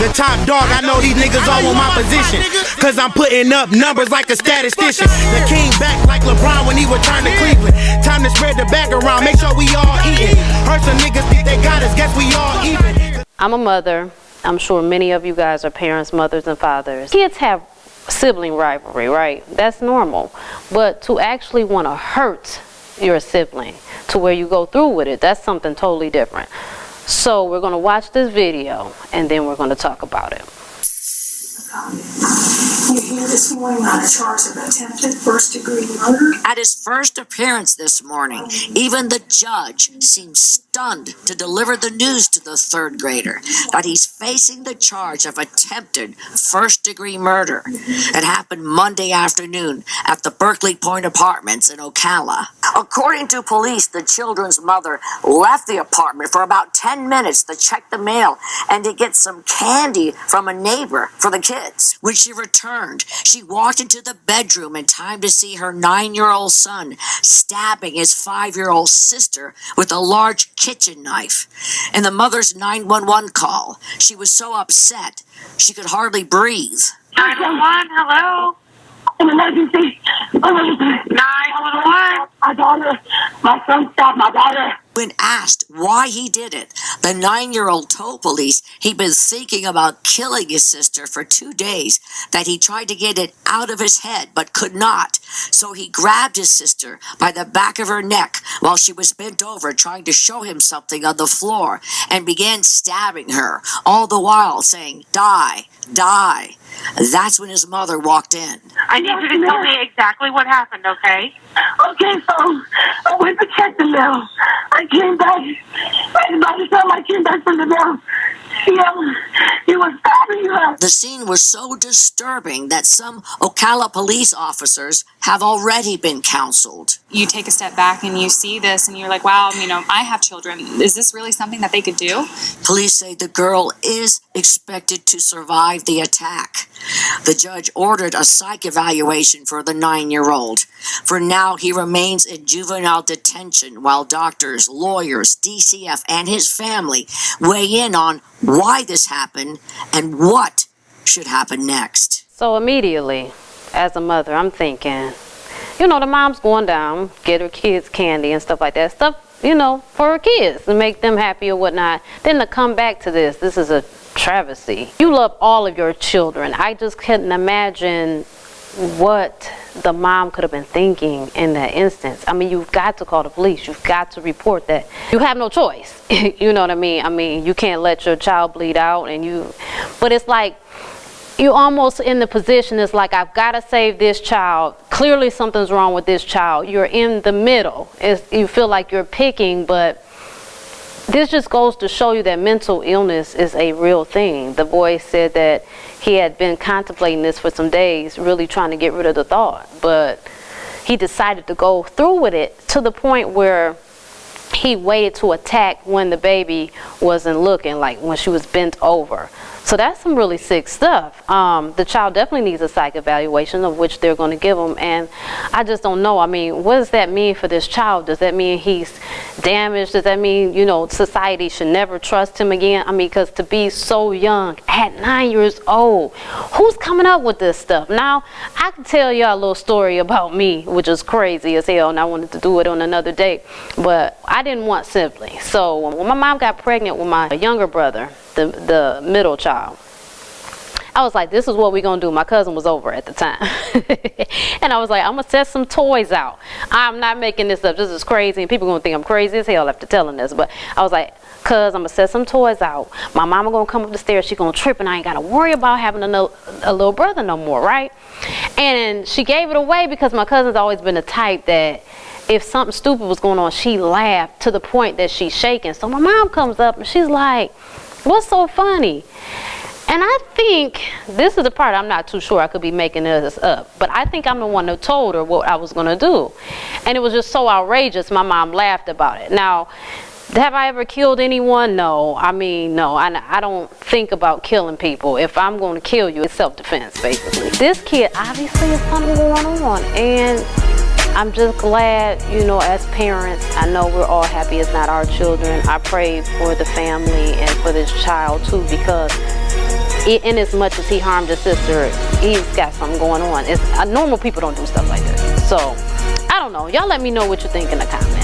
The top dog, I know these niggas all want my position, cause I'm putting up numbers like a statistician. The king back like LeBron when he returned to Cleveland. Time to spread the bag around, make sure we all eating. Heard some niggas think they got us, guess we all even. I'm a mother. I'm sure many of you guys are parents, mothers, and fathers. Kids have sibling rivalry, right? That's normal. But to actually want to hurt your sibling to where you go through with it, that's something totally different. So we're going to watch this video and then we're going to talk about it. You're here this morning on a charge of attempted first-degree murder. At his first appearance this morning, even the judge seemed stunned to deliver the news to the third grader that he's facing the charge of attempted first-degree murder. It happened Monday afternoon at the Berkeley Point Apartments in Ocala. According to police, the children's mother left the apartment for about 10 minutes to check the mail and to get some candy from a neighbor for the kids. When she returned, she walked into the bedroom in time to see her 9-year-old son stabbing his 5-year-old sister with a large kitchen knife. In the mother's 911 call, she was so upset she could hardly breathe. 911, hello? An emergency. 911. My daughter, my son stabbed my daughter. When asked why he did it, the 9-year-old told police he'd been thinking about killing his sister for 2 days, that he tried to get it out of his head but could not. So he grabbed his sister by the back of her neck while she was bent over trying to show him something on the floor and began stabbing her, all the while saying, "Die, die." That's when his mother walked in. I need you to tell me exactly what happened, okay? Okay, so I went to check the mail. I came back, and by the time I came back from the mail, he was stabbing her. The scene was so disturbing that some Ocala police officers have already been counseled. You take a step back and you see this and you're like, wow, I have children. Is this really something that they could do? Police say the girl is expected to survive the attack. The judge ordered a psych evaluation for the 9-year-old. For now, he remains in juvenile detention while doctors, lawyers, DCF, and his family weigh in on why this happened and what should happen next. So immediately, as a mother, I'm thinking, the mom's going down, get her kids candy and stuff like that. Stuff, for her kids to make them happy or whatnot. Then to come back to this is a travesty. You love all of your children. I just couldn't imagine what the mom could have been thinking in that instance. You've got to call the police. You've got to report that. You have no choice. You know what I mean? You can't let your child bleed out but it's like you're almost in the position, it's like, I've got to save this child. Clearly something's wrong with this child. You're in the middle. You feel like you're picking, but this just goes to show you that mental illness is a real thing. The boy said that he had been contemplating this for some days, really trying to get rid of the thought. But he decided to go through with it to the point where he waited to attack when the baby wasn't looking, like when she was bent over. So that's some really sick stuff. The child definitely needs a psych evaluation, of which they're going to give him. And I just don't know. What does that mean for this child? Does that mean he's damaged? Does that mean, society should never trust him again? Because to be so young, at 9 years old, who's coming up with this stuff? Now, I can tell y'all a little story about me, which is crazy as hell, and I wanted to do it on another day. But I didn't want siblings. So when my mom got pregnant with my younger brother, the middle child, I was like, this is what we're going to do. My cousin was over at the time. And I was like, I'm going to set some toys out. I'm not making this up. This is crazy. And people are going to think I'm crazy as hell after telling this. But I was like, cuz, I'm going to set some toys out. My mama going to come up the stairs. She going to trip and I ain't got to worry about having a little brother no more, right? And she gave it away because my cousin's always been the type that if something stupid was going on, she laughed to the point that she's shaking. So my mom comes up and she's like, what's so funny? And I think this is the part I'm not too sure. I could be making this up. But I think I'm the one who told her what I was going to do. And it was just so outrageous. My mom laughed about it. Now, have I ever killed anyone? No. No. I don't think about killing people. If I'm going to kill you, it's self-defense, basically. This kid, obviously, is something going on. And I'm just glad, as parents, I know we're all happy it's not our children. I pray for the family and for this child, too, because in as much as he harmed his sister, he's got something going on. Normal people don't do stuff like that. So, I don't know. Y'all let me know what you think in the comments.